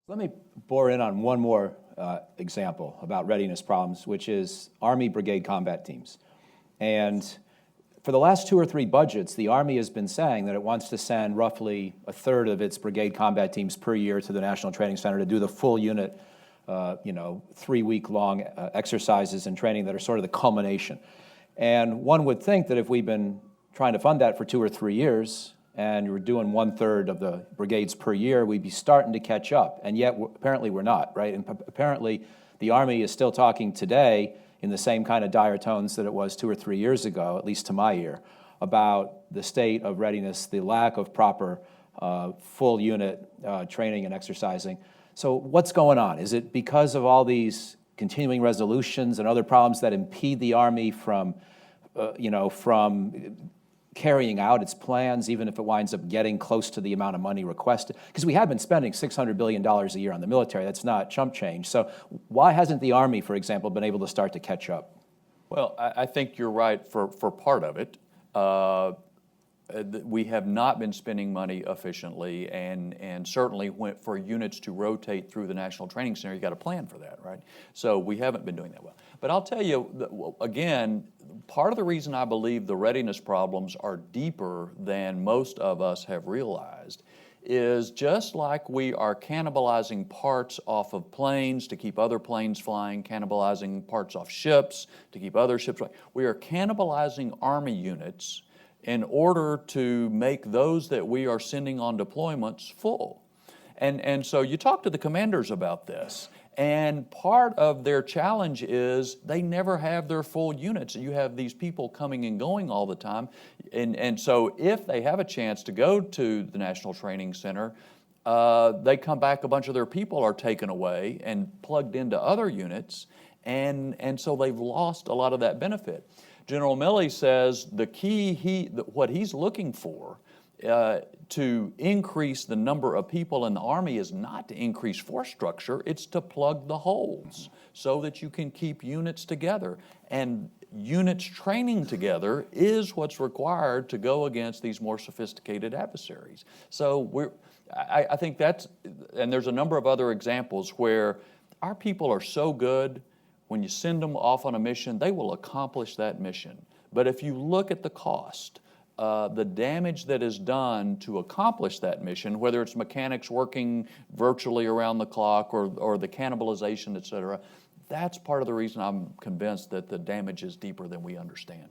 Let me bore in on one more example about readiness problems, which is Army brigade combat teams. And for the last 2 or 3 budgets, the Army has been saying that it wants to send roughly a third of its brigade combat teams per year to the National Training Center to do the full unit, 3-week-long exercises and training that are sort of the culmination. And one would think that if we've been trying to fund that for 2 or 3 years, and we're doing 1/3 of the brigades per year, we'd be starting to catch up. And yet, apparently we're not, right? And apparently the Army is still talking today in the same kind of dire tones that it was 2 or 3 years ago, at least to my ear, about the state of readiness, the lack of proper full unit training and exercising. So what's going on? Is it because of all these continuing resolutions and other problems that impede the Army from carrying out its plans, even if it winds up getting close to the amount of money requested? Because we have been spending $600 billion a year on the military. That's not chump change. So why hasn't the Army, for example, been able to start to catch up? Well, I think you're right for part of it. We have not been spending money efficiently, and certainly for units to rotate through the National Training Center, you got to plan for that, right? So we haven't been doing that well. But I'll tell you, again, part of the reason I believe the readiness problems are deeper than most of us have realized is just like we are cannibalizing parts off of planes to keep other planes flying, cannibalizing parts off ships to keep other ships flying, we are cannibalizing Army units in order to make those that we are sending on deployments full. And so you talk to the commanders about this, and part of their challenge is they never have their full units. You have these people coming and going all the time, and so if they have a chance to go to the National Training Center, they come back, a bunch of their people are taken away and plugged into other units, and so they've lost a lot of that benefit. General Milley says the key, what he's looking for to increase the number of people in the Army is not to increase force structure, it's to plug the holes so that you can keep units together. And units training together is what's required to go against these more sophisticated adversaries. So I think that's, and there's a number of other examples where our people are so good, when you send them off on a mission, they will accomplish that mission. But if you look at the cost, the damage that is done to accomplish that mission, whether it's mechanics working virtually around the clock or the cannibalization, et cetera, that's part of the reason I'm convinced that the damage is deeper than we understand.